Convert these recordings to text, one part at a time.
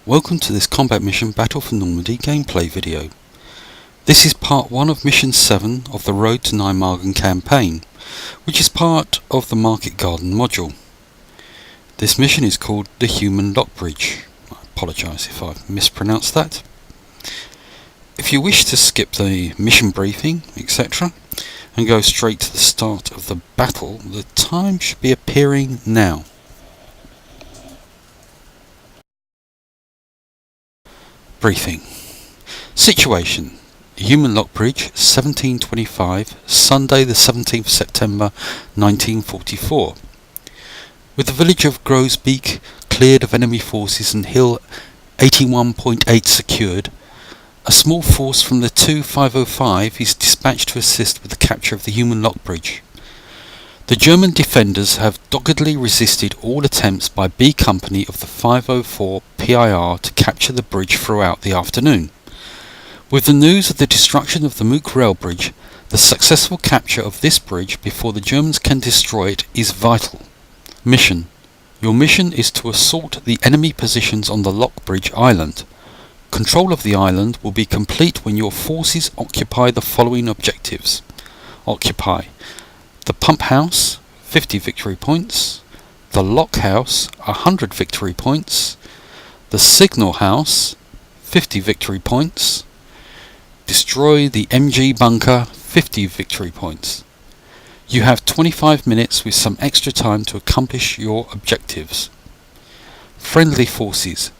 Welcome to this combat mission Battle for Normandy gameplay video. This is part 1 of mission 7 of the Road to Nijmegen campaign, which is part of the Market Garden module. This mission is called the Heuman Lock Bridge. I apologise if I've mispronounced that. If you wish to skip the mission briefing, etc., and go straight to the start of the battle, the time should be appearing now. Briefing. Situation. Heuman Lock Bridge, 1725, Sunday the 17th September 1944. With the village of Grosbeek cleared of enemy forces and Hill 81.8 secured, a small force from the 2505 is dispatched to assist with the capture of the Heuman Lock Bridge. The German defenders have doggedly resisted all attempts by B Company of the 504 PIR to capture the bridge throughout the afternoon. With the news of the destruction of the Mook rail bridge, the successful capture of this bridge before the Germans can destroy it is vital. Mission. Your mission is to assault the enemy positions on the Lock Bridge Island. Control of the island will be complete when your forces occupy the following objectives. Occupy the Pump House, 50 victory points, the Lock House, 100 victory points, the Signal House, 50 victory points, destroy the MG Bunker, 50 victory points. You have 25 minutes with some extra time to accomplish your objectives. Friendly forces.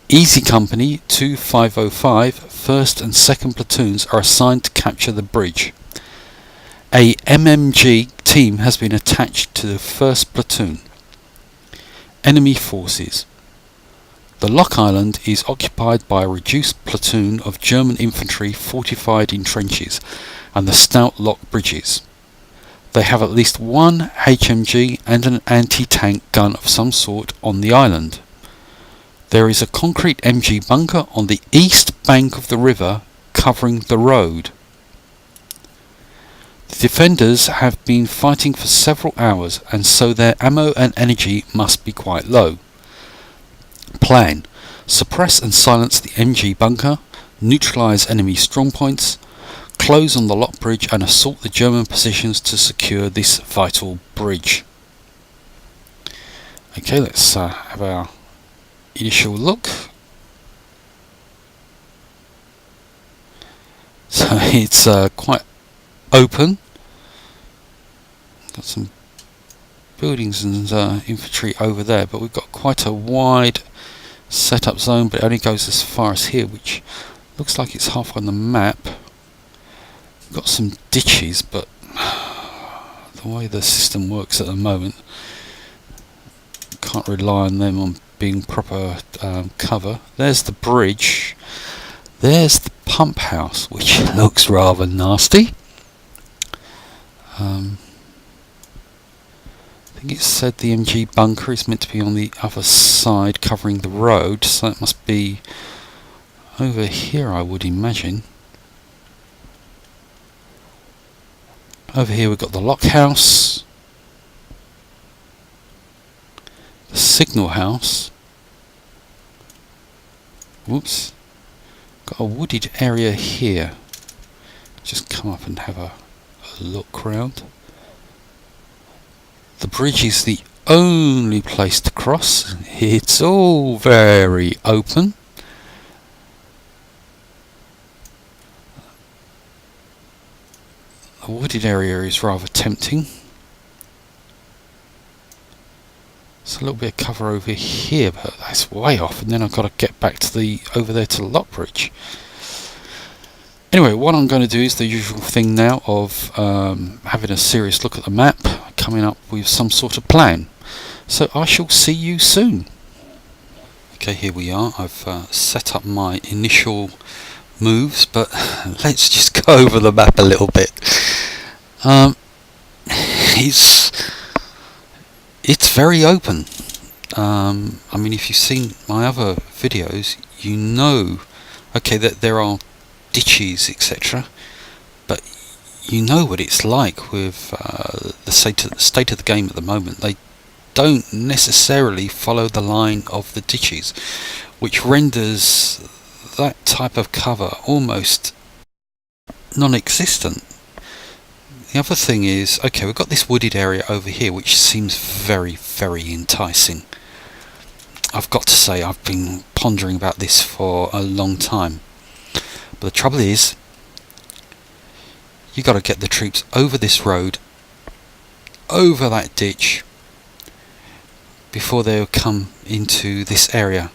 Easy Company 2505 1st and 2nd platoons are assigned to capture the bridge. A MMG team has been attached to the 1st platoon. Enemy forces. The Lock Island is occupied by a reduced platoon of German infantry fortified in trenches and the stout lock bridges. They have at least one HMG and an anti-tank gun of some sort on the island. There is a concrete MG bunker on the east bank of the river covering the road. The defenders have been fighting for several hours, and so their ammo and energy must be quite low. Plan. Suppress and silence the MG bunker, neutralise enemy strongpoints, close on the lock bridge and assault the German positions to secure this vital bridge. Okay, let's have our initial look. So it's quite open. Got some buildings and infantry over there, but we've got quite a wide setup zone, but it only goes as far as here, which looks like it's half on the map. We've got some ditches, but the way the system works at the moment, can't rely on them on being proper cover. There's the bridge. There's the pump house, which looks rather nasty. I think it said the MG bunker is meant to be on the other side covering the road, so it must be over here, I would imagine. Over here we've got the Lock House, the Signal House. Whoops. Got a wooded area here. Just come up and have a look round. The bridge is the only place to cross. It's all very open. The wooded area is rather tempting. There's a little bit of cover over here, but that's way off, and then I've got to get back to over there to the lock bridge. Anyway, what I'm going to do is the usual thing now of having a serious look at the map, coming up with some sort of plan. So I shall see you soon. Okay, here we are. I've set up my initial moves, but let's just go over the map a little bit. It's very open. I mean, if you've seen my other videos, you know, okay, that there are ditches, etc., but you know what it's like with the state of the game at the moment. They don't necessarily follow the line of the ditches. which renders that type of cover almost non-existent. The other thing is, okay, we've got this wooded area over here which seems very, very enticing. I've got to say, I've been pondering about this for a long time. But the trouble is, you got to get the troops over this road, over that ditch, before they'll come into this area.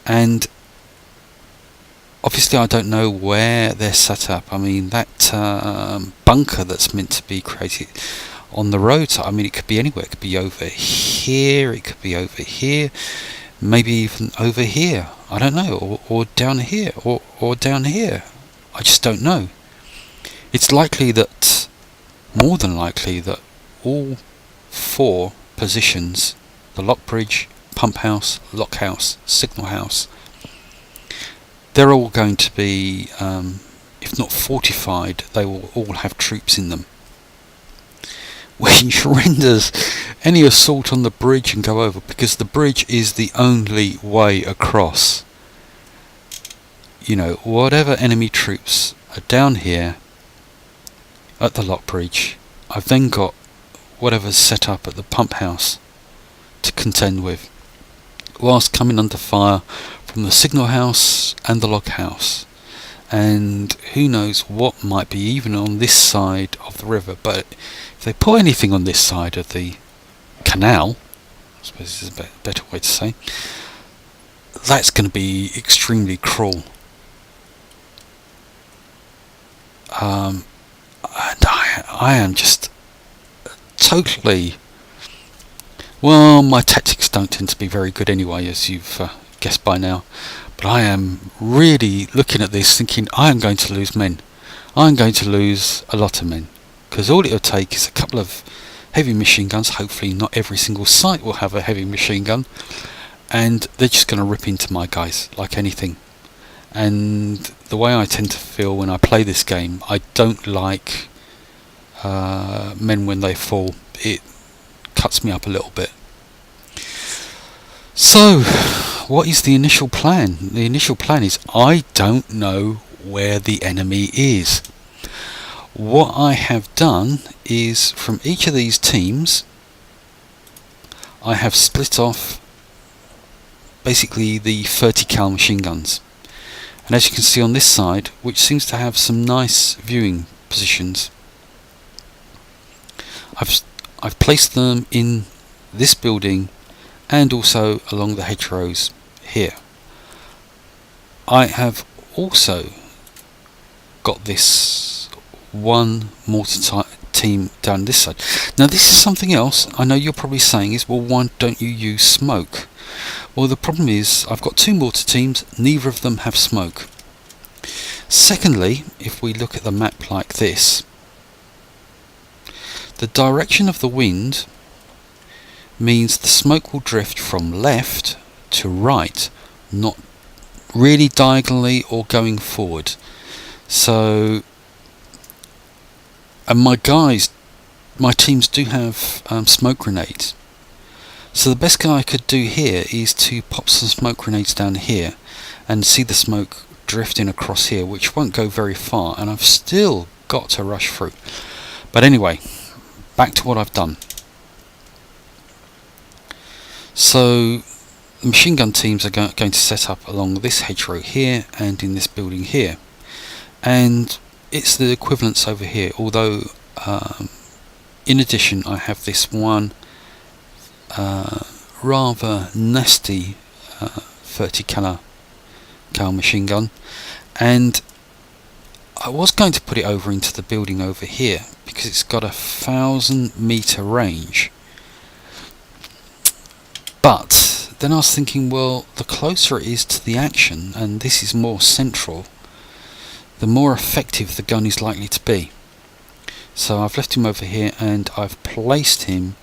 And obviously I don't know where they're set up. I mean, that bunker that's meant to be created on the road, I mean, it could be anywhere. It could be over here, it could be over here, maybe even over here, I don't know, or down here, or down here. I just don't know. It's likely that, more than likely, that all four positions, the lock bridge, pump house, lock house, signal house, they're all going to be, if not fortified, they will all have troops in them, which renders any assault on the bridge and go over, because the bridge is the only way across. You know, whatever enemy troops are down here at the lock bridge, I've then got whatever's set up at the pump house to contend with, whilst coming under fire from the signal house and the lock house, and who knows what might be even on this side of the river. But if they put anything on this side of the canal, I suppose this is a better way to say, that's going to be extremely cruel. And I am just totally, well, my tactics don't tend to be very good anyway, as you've guessed by now, but I am really looking at this thinking I am going to lose men. I'm going to lose a lot of men, because all it'll take is a couple of heavy machine guns. Hopefully not every single site will have a heavy machine gun, and they're just going to rip into my guys like anything. And the way I tend to feel when I play this game, I don't like men when they fall. It cuts me up a little bit. So, what is the initial plan? The initial plan is I don't know where the enemy is. What I have done is, from each of these teams, I have split off basically the 30 cal machine guns. And as you can see on this side, which seems to have some nice viewing positions, I've placed them in this building and also along the hedgerows here. I have also got this one mortar team down this side. Now this is something else I know you're probably saying is, well, why don't you use smoke? Well, the problem is I've got two mortar teams, neither of them have smoke. Secondly, if we look at the map like this, the direction of the wind means the smoke will drift from left to right, not really diagonally or going forward. So, and my teams do have smoke grenades. So the best thing I could do here is to pop some smoke grenades down here and see the smoke drifting across here, which won't go very far, and I've still got to rush through. But anyway, back to what I've done. So the machine gun teams are going to set up along this hedgerow here and in this building here, and it's the equivalents over here, although in addition I have this one rather nasty 30 cal machine gun, and I was going to put it over into the building over here because it's got 1,000 meter range. But then I was thinking, well, the closer it is to the action, and this is more central, the more effective the gun is likely to be. So I've left him over here and I've placed him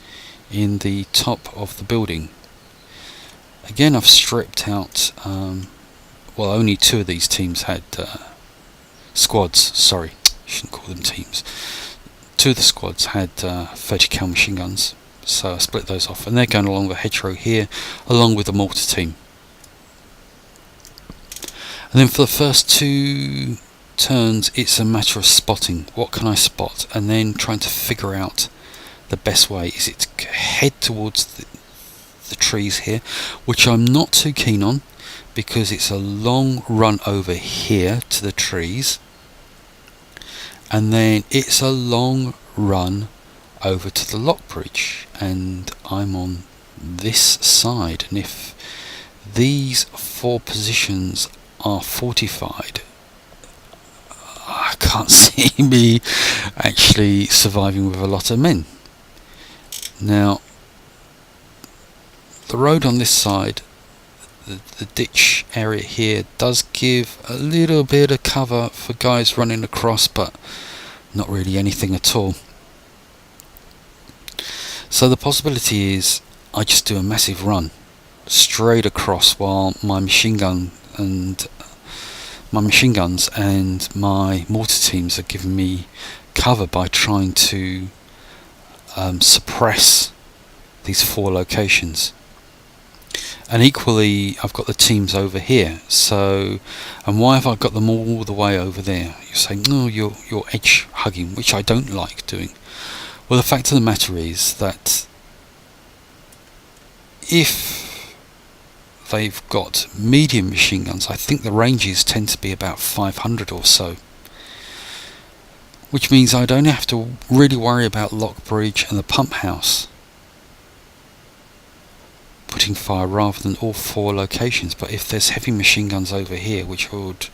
in the top of the building. Again, I've stripped out, well, only two of these teams had squads, sorry, shouldn't call them teams. Two of the squads had 30 cal machine guns, so I split those off, and they're going along the hedgerow here along with the mortar team. And then for the first 2 turns, it's a matter of spotting. What can I spot? And then trying to figure out the best way. Is it to head towards the trees here, which I'm not too keen on, because it's a long run over here to the trees, and then it's a long run over to the lock bridge, and I'm on this side, and if these 4 positions are fortified, I can't see me actually surviving with a lot of men. Now, the road on this side, the ditch area here, does give a little bit of cover for guys running across, but not really anything at all. So the possibility is I just do a massive run straight across while my machine guns and my mortar teams are giving me cover by trying to suppress these 4 locations. And equally, I've got the teams over here. So, and why have I got them all the way over there? You're saying, no, you're edge hugging, which I don't like doing. Well, the fact of the matter is that if they've got medium machine guns, I think the ranges tend to be about 500 or so, which means I'd only have to really worry about lock bridge and the pump house putting fire rather than all 4 locations. But if there's heavy machine guns over here, which would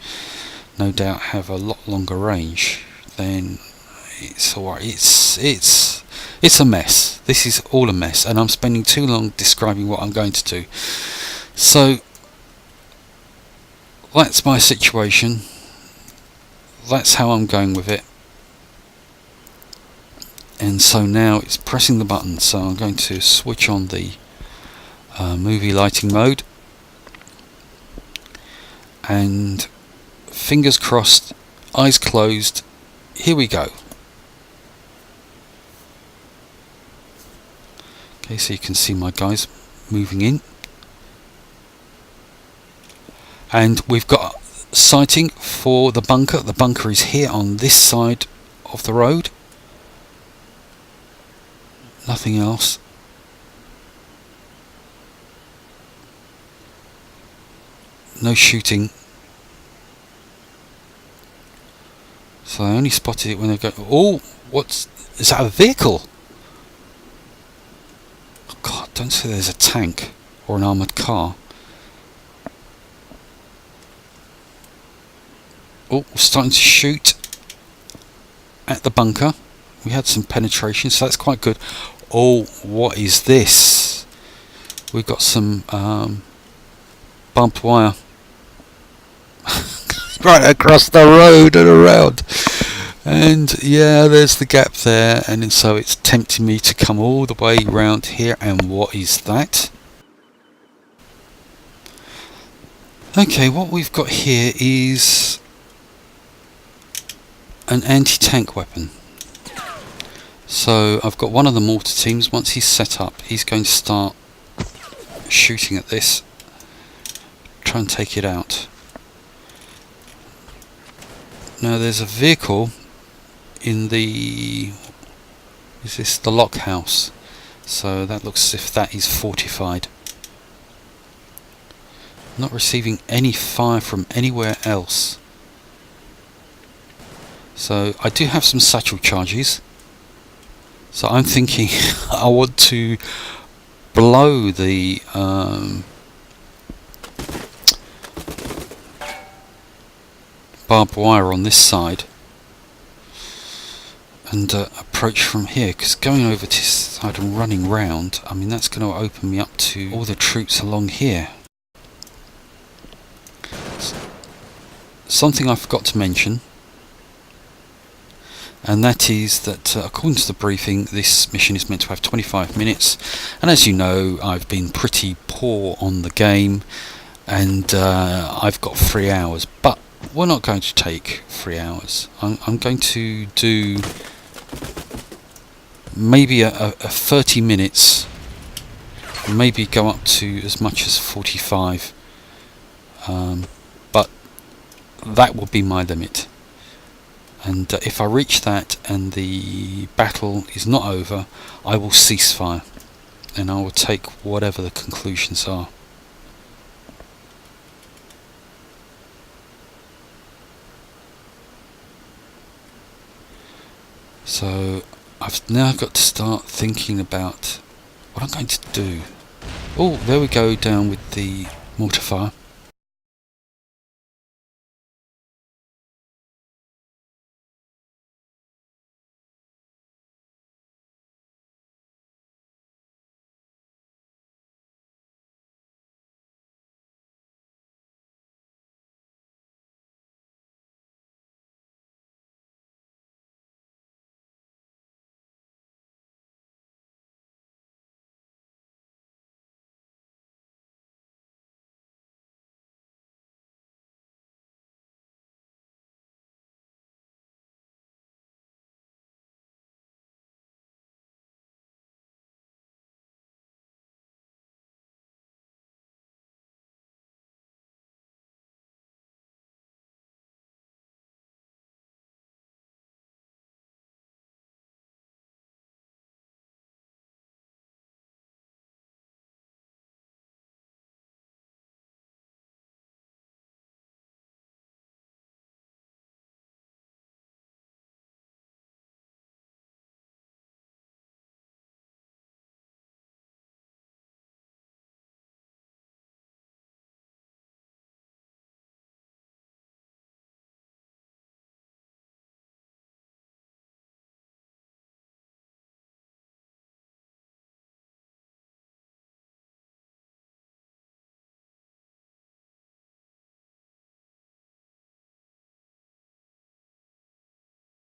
no doubt have a lot longer range, then it's alright. It's a mess. This is all a mess, and I'm spending too long describing what I'm going to do. So that's my situation. That's how I'm going with it. And so now it's pressing the button. So I'm going to switch on the movie lighting mode, and fingers crossed, eyes closed, here we go. Okay, so you can see my guys moving in, and we've got sighting for the bunker. The bunker is here on this side of the road, nothing else. No shooting. So I only spotted it when they go. Oh, is that a vehicle? Oh God, don't say there's a tank or an armoured car. Oh, we're starting to shoot at the bunker. We had some penetration, so that's quite good. Oh, what is this? We've got some barbed wire right across the road and around, and yeah, there's the gap there, and so it's tempting me to come all the way round here. And what is that? Okay, what we've got here is an anti-tank weapon. So I've got one of the mortar teams. Once he's set up, he's going to start shooting at this, try and take it out. Now there's a vehicle in the lock house, so that looks as if that is fortified. Not receiving any fire from anywhere else. So I do have some satchel charges, so I'm thinking I want to blow the barbed wire on this side and approach from here, because going over to this side and running round, I mean, that's going to open me up to all the troops along here. Something I forgot to mention, and that is that according to the briefing, this mission is meant to have 25 minutes, and as you know, I've been pretty poor on the game, and I've got 3 hours, but we're not going to take 3 hours. I'm going to do maybe a 30 minutes, maybe go up to as much as 45, but that will be my limit. And if I reach that and the battle is not over, I will cease fire, and I will take whatever the conclusions are. So I've now got to start thinking about what I'm going to do. Oh, there we go, down with the mortar fire.